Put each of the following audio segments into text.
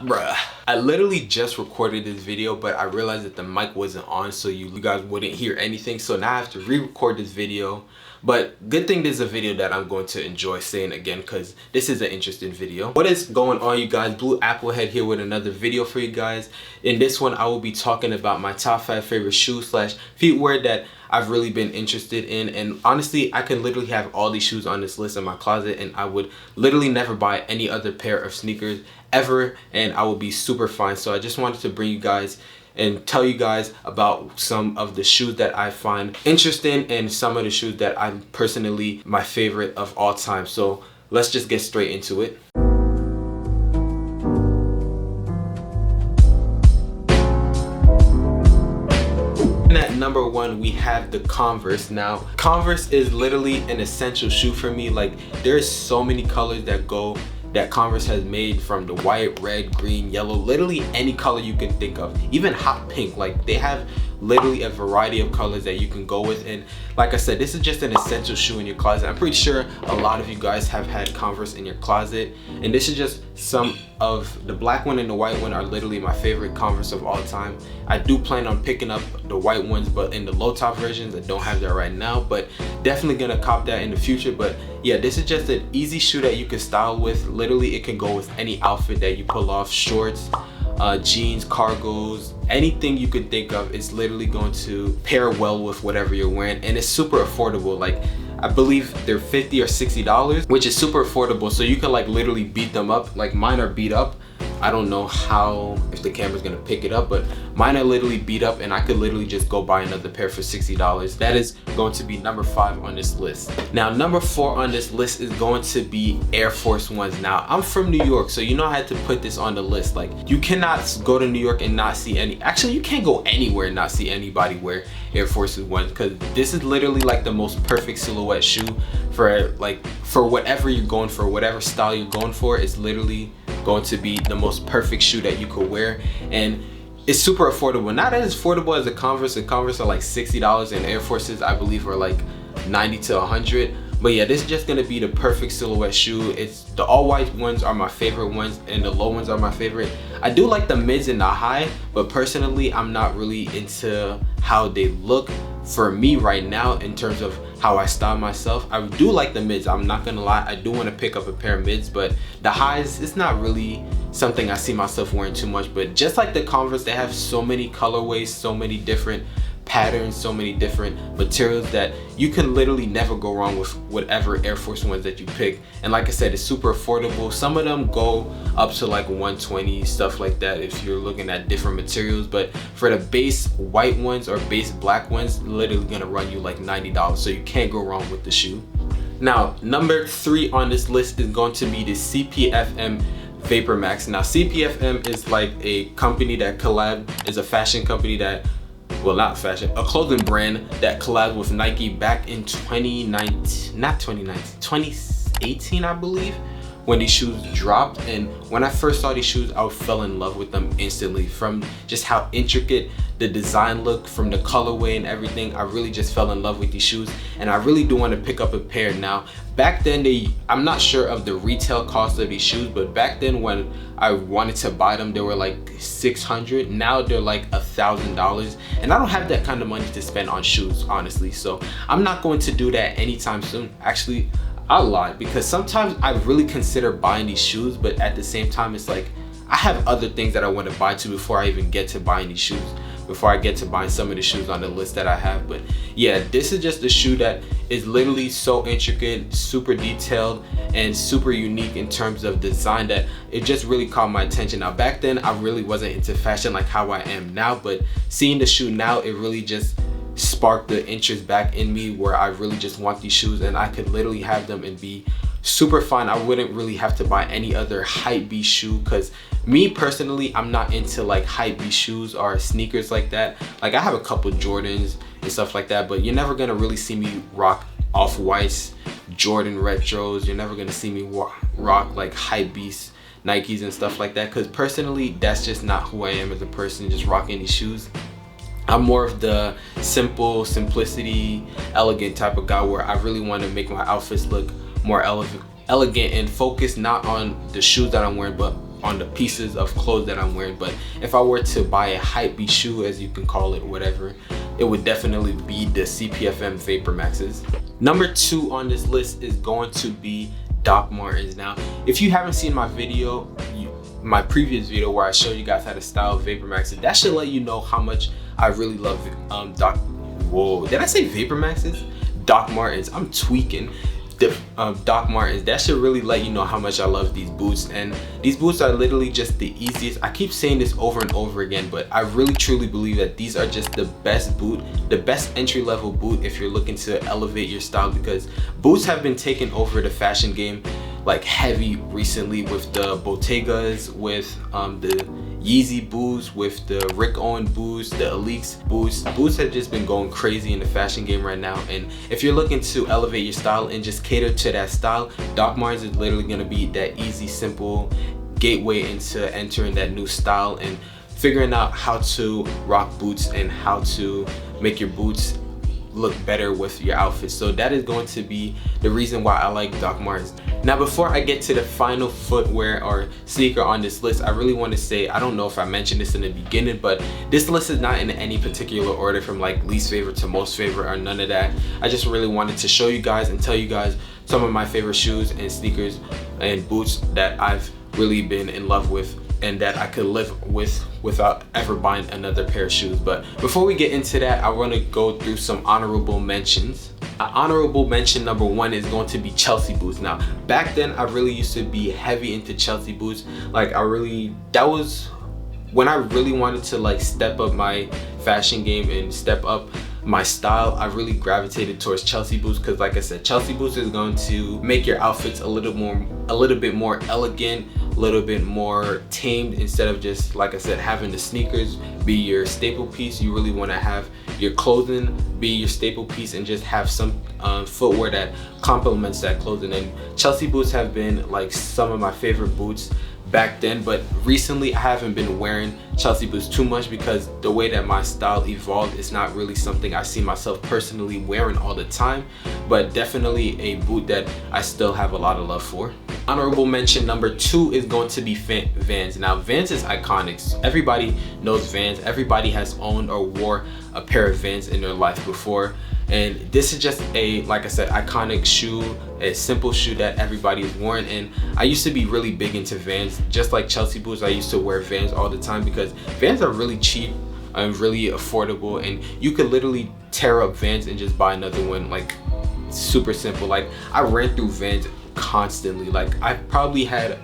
Bruh. I literally just recorded this video, but I realized that the mic wasn't on, so you guys wouldn't hear anything. So now I have to re-record this video. But good thing this is a video that I'm going to enjoy saying again, because this is an interesting video. What is going on, you guys? Blue Applehead here with another video for you guys. In this one, I will be talking about my top 5 favorite shoes slash feetwear that I've really been interested in. And honestly, I can literally have all these shoes on this list in my closet, and I would literally never buy any other pair of sneakers ever, and I will be super fine. So I just wanted to bring you guys and tell you guys about some of the shoes that I find interesting and some of the shoes that I'm personally my favorite of all time. So let's just get straight into it. And at number 1, we have the Converse. Now, Converse is literally an essential shoe for me. Like, there's so many colors that Converse has made, from the white, red, green, yellow, literally any color you can think of, even hot pink. Like, they have literally a variety of colors that you can go with. And like I said, this is just an essential shoe in your closet. I'm pretty sure a lot of you guys have had Converse in your closet, and this is just some of the black one and the white one are literally my favorite Converse of all time. I do plan on picking up the white ones, but in the low top versions. I don't have that right now, but definitely gonna cop that in the future. But yeah, this is just an easy shoe that you can style with. Literally, it can go with any outfit that you pull off: shorts, jeans, cargos, anything you could think of. It's literally going to pair well with whatever you're wearing, and it's super affordable. Like, I believe they're $50 or $60, which is super affordable. So you can like literally beat them up. Like, mine are beat up. I don't know how, if the camera's gonna pick it up, but mine are literally beat up, and I could literally just go buy another pair for $60. That is going to be number 5 on this list. Now, number 4 on this list is going to be Air Force Ones. Now, I'm from New York, so you know I had to put this on the list. Like, you cannot go to New York and not see any, actually you can't go anywhere and not see anybody wear Air Force Ones, because this is literally like the most perfect silhouette shoe for whatever you're going for, whatever style you're going for. It's literally going to be the most perfect shoe that you could wear, and it's super affordable. Not as affordable as the Converse. The Converse are like $60, and Air Forces, I believe, are like 90 to 100. But yeah, this is just gonna be the perfect silhouette shoe. It's the all white ones are my favorite ones, and the low ones are my favorite. I do like the mids and the high, but personally, I'm not really into how they look for me right now in terms of how I style myself. I do like the mids, I'm not gonna lie. I do want to pick up a pair of mids, but the highs, it's not really something I see myself wearing too much. But just like the Converse, they have so many colorways, so many different patterns, so many different materials that you can literally never go wrong with whatever Air Force Ones that you pick. And like I said, it's super affordable. Some of them go up to like 120, stuff like that, if you're looking at different materials. But for the base white ones or base black ones, literally gonna run you like $90, so you can't go wrong with the shoe. Now, number 3 on this list is going to be the CPFM Vapormax. Now, CPFM is like a company that is a fashion company that, well, not fashion, a clothing brand that collabed with Nike back in 2018, I believe, when these shoes dropped. And when I first saw these shoes, I fell in love with them instantly, from just how intricate the design looked, from the colorway and everything. I really just fell in love with these shoes, and I really do want to pick up a pair. Now, back then, I'm not sure of the retail cost of these shoes, but back then when I wanted to buy them, they were like $600. Now they're like $1,000, and I don't have that kind of money to spend on shoes, honestly. So I'm not going to do that anytime soon. Actually, I lied, because sometimes I really consider buying these shoes, but at the same time, it's like I have other things that I want to buy to before I even get to buying these shoes, before I get to buying some of the shoes on the list that I have. But yeah, this is just a shoe that is literally so intricate, super detailed, and super unique in terms of design that it just really caught my attention. Now, back then, I really wasn't into fashion like how I am now, but seeing the shoe now, it really just sparked the interest back in me, where I really just want these shoes, and I could literally have them and be super fine. I wouldn't really have to buy any other hypebeast shoe, because me personally, I'm not into like hypebeast shoes or sneakers like that. Like, I have a couple Jordans and stuff like that, but you're never gonna really see me rock Off-Whites, Jordan retros. You're never gonna see me rock like hypebeast Nikes and stuff like that, because personally, that's just not who I am as a person, just rocking these shoes. I'm more of the simplicity, elegant type of guy, where I really want to make my outfits look more elegant and focus not on the shoes that I'm wearing, but on the pieces of clothes that I'm wearing. But if I were to buy a hypebeast shoe, as you can call it, whatever, it would definitely be the CPFM Vapormaxes. Number 2 on this list is going to be Doc Martens. Now, if you haven't seen my video, my previous video where I showed you guys how to style Vapormaxes, that should let you know how much I really love did I say Vapormaxes? Doc Martens. I'm tweaking. Doc Martens. That should really let you know how much I love these boots. And these boots are literally just the easiest. I keep saying this over and over again, but I really truly believe that these are just the best boot, the best entry-level boot if you're looking to elevate your style, because boots have been taking over the fashion game like heavy recently with the Bottegas, with the Yeezy boots, with the Rick Owens boots, the Elites boots. Boots have just been going crazy in the fashion game right now. And if you're looking to elevate your style and just cater to that style, Doc Martens is literally gonna be that easy, simple gateway into entering that new style and figuring out how to rock boots and how to make your boots look better with your outfits. So that is going to be the reason why I like Doc Martens. Now, before I get to the final footwear or sneaker on this list, I really want to say, I don't know if I mentioned this in the beginning, but this list is not in any particular order from like least favorite to most favorite or none of that. I just really wanted to show you guys and tell you guys some of my favorite shoes and sneakers and boots that I've really been in love with and that I could live with without ever buying another pair of shoes. But before we get into that, I want to go through some honorable mentions. Honorable mention number 1 is going to be Chelsea boots. Now, back then I really used to be heavy into Chelsea boots. Like that was when I really wanted to like step up my fashion game and step up my style. I really gravitated towards Chelsea boots because, like I said, Chelsea boots is going to make your outfits a little bit more elegant, a little bit more tamed, instead of just, like I said, having the sneakers be your staple piece. You really want to have your clothing be your staple piece and just have some footwear that complements that clothing. And Chelsea boots have been like some of my favorite boots back then, but recently I haven't been wearing Chelsea boots too much because the way that my style evolved, is not really something I see myself personally wearing all the time, but definitely a boot that I still have a lot of love for. Honorable mention number 2 is going to be Vans. Now, Vans is iconic. Everybody knows Vans. Everybody has owned or wore a pair of Vans in their life before. And this is just a, like I said, iconic shoe, a simple shoe that everybody is wearing. And I used to be really big into Vans. Just like Chelsea boots, I used to wear Vans all the time because Vans are really cheap and really affordable. And you could literally tear up Vans and just buy another one, like super simple. Like I ran through Vans constantly. Like I probably had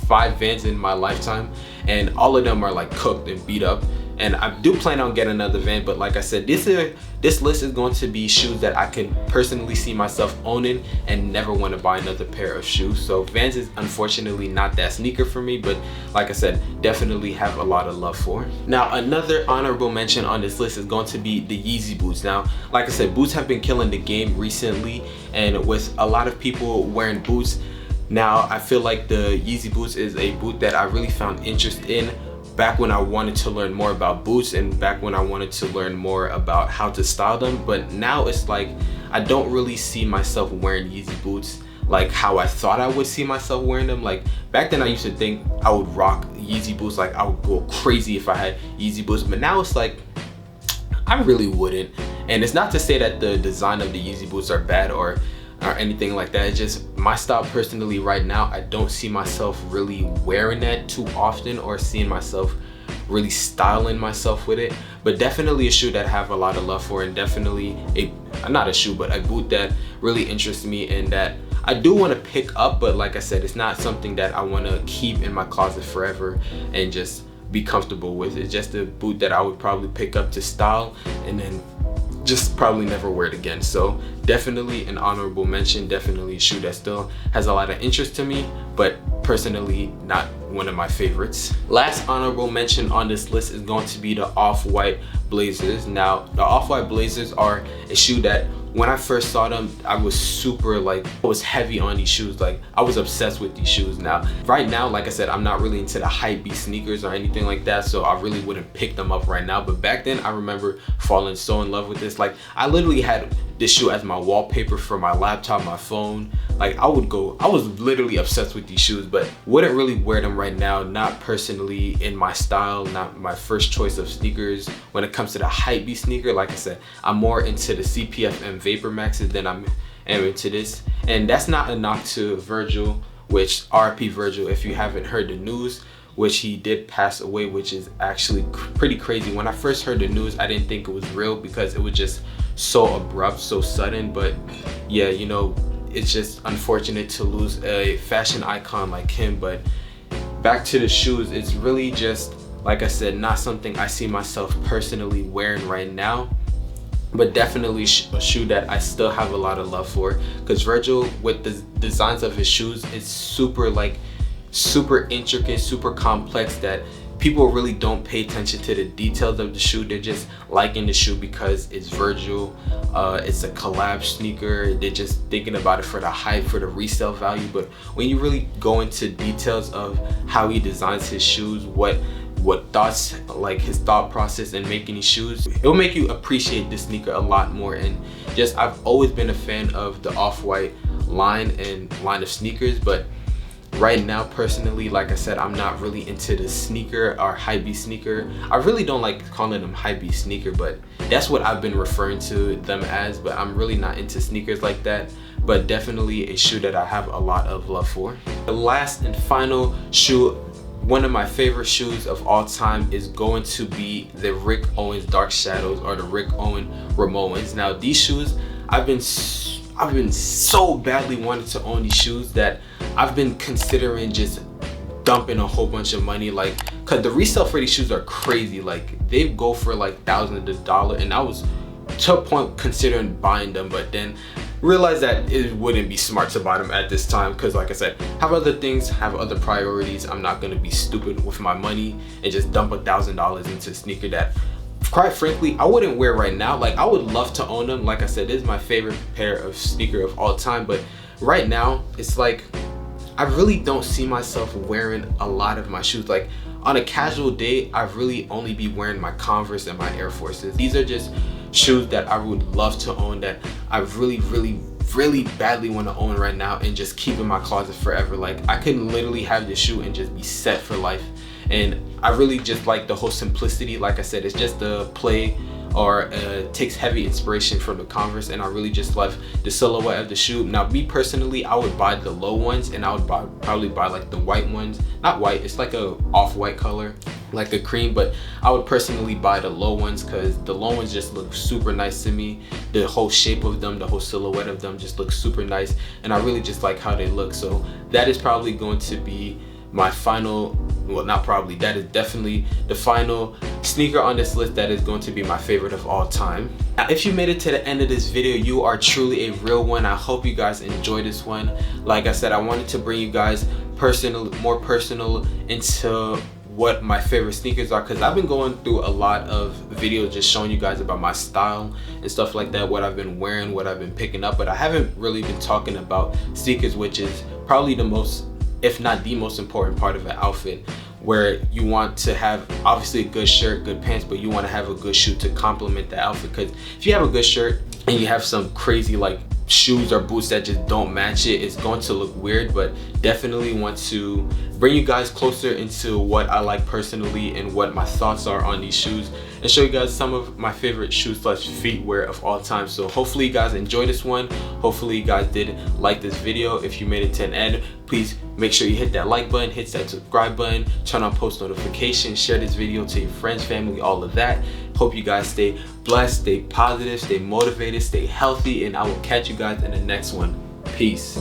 5 Vans in my lifetime and all of them are like cooked and beat up. And I do plan on getting another Van, but like I said, this list is going to be shoes that I can personally see myself owning and never want to buy another pair of shoes. So Vans is unfortunately not that sneaker for me, but like I said, definitely have a lot of love for. Now, another honorable mention on this list is going to be the Yeezy boots. Now, like I said, boots have been killing the game recently, and with a lot of people wearing boots, now I feel like the Yeezy boots is a boot that I really found interest in back when I wanted to learn more about boots and back when I wanted to learn more about how to style them. But now it's like I don't really see myself wearing Yeezy boots like how I thought I would see myself wearing them. Like back then I used to think I would rock Yeezy boots, like I would go crazy if I had Yeezy boots, but now it's like I really wouldn't. And it's not to say that the design of the Yeezy boots are bad or anything like that. It's just my style personally right now. I don't see myself really wearing that too often or seeing myself really styling myself with it. But definitely a shoe that I have a lot of love for, and definitely not a shoe, but a boot that really interests me and that I do want to pick up. But like I said, it's not something that I want to keep in my closet forever and just be comfortable with. It's just a boot that I would probably pick up to style and then just probably never wear it again. So definitely an honorable mention, definitely a shoe that still has a lot of interest to me, but personally not one of my favorites. Last honorable mention on this list is going to be the Off-White Blazers. Now, the Off-White Blazers are a shoe that when I first saw them, I was super like, I was heavy on these shoes. Like I was obsessed with these shoes. Now, right now, like I said, I'm not really into the hypebeast sneakers or anything like that, so I really wouldn't pick them up right now. But back then, I remember falling so in love with this. Like I literally had this shoe as my wallpaper for my laptop, my phone. Like I was literally obsessed with these shoes, but wouldn't really wear them right now. Not personally in my style, not my first choice of sneakers. When it comes to the hypebeast sneaker, like I said, I'm more into the CPF and Vapormaxes than I'm into this. And that's not a knock to Virgil, which RIP Virgil, if you haven't heard the news, which he did pass away, which is actually pretty crazy. When I first heard the news, I didn't think it was real because it was just so abrupt, so sudden. But yeah, you know, it's just unfortunate to lose a fashion icon like him. But back to the shoes, it's really just, like I said, not something I see myself personally wearing right now, but definitely a shoe that I still have a lot of love for, because Virgil, with the designs of his shoes, it's super intricate, super complex, that people really don't pay attention to the details of the shoe. They're just liking the shoe because it's Virgil, it's a collab sneaker. They're just thinking about it for the hype, for the resale value. But when you really go into details of how he designs his shoes, what thoughts, like his thought process in making these shoes, it'll make you appreciate this sneaker a lot more. And just, I've always been a fan of the off-white line of sneakers, but right now, personally, like I said, I'm not really into the sneaker or hypebeast sneaker. I really don't like calling them hypebeast sneaker, but that's what I've been referring to them as. But I'm really not into sneakers like that. But definitely a shoe that I have a lot of love for. The last and final shoe, one of my favorite shoes of all time, is going to be the Rick Owens Dark Shadows, or the Rick Owens Ramones. Now these shoes, I've been so badly wanting to own these shoes that I've been considering just dumping a whole bunch of money, like, cause the resale for these shoes are crazy. Like they go for like thousands of dollars, and I was to a point considering buying them, but then realized that it wouldn't be smart to buy them at this time, because like I said, have other things, have other priorities. I'm not gonna be stupid with my money and just dump $1,000 into a sneaker that, quite frankly, I wouldn't wear right now. Like I would love to own them. Like I said, this is my favorite pair of sneaker of all time, but right now it's like I really don't see myself wearing a lot of my shoes. Like on a casual day, I really only be wearing my Converse and my Air Forces. These are just shoes that I would love to own, that I really badly want to own right now and just keep in my closet forever. Like I could literally have this shoe and just be set for life. And I really just like the whole simplicity. Like I said, it's just the play, or takes heavy inspiration from the Converse, and I really just love the silhouette of the shoe. Now me personally, I would buy the low ones, and I would probably buy like the white ones. Not white, it's like a off-white color, like a cream, but I would personally buy the low ones because the low ones just look super nice to me. The whole shape of them, the whole silhouette of them just looks super nice, and I really just like how they look. So that is probably going to be my final, well, not probably, that is definitely the final sneaker on this list that is going to be my favorite of all time. Now, if you made it to the end of this video, you are truly a real one. I hope you guys enjoyed this one. Like I said, I wanted to bring you guys more personal into what my favorite sneakers are, because I've been going through a lot of videos just showing you guys about my style and stuff like that, what I've been wearing, what I've been picking up, but I haven't really been talking about sneakers, which is probably the most, if not the most important part of an outfit, where you want to have obviously a good shirt, good pants, but you want to have a good shoe to complement the outfit. Because if you have a good shirt and you have some crazy like shoes or boots that just don't match it, it's going to look weird. But definitely want to bring you guys closer into what I like personally and what my thoughts are on these shoes, and show you guys some of my favorite shoes slash feet wear of all time. So hopefully you guys enjoyed this one. Hopefully you guys did like this video. If you made it to an end, please make sure you hit that like button, hit that subscribe button, turn on post notifications, share this video to your friends, family, all of that. Hope you guys stay blessed, stay positive, stay motivated, stay healthy, and I will catch you guys in the next one. Peace.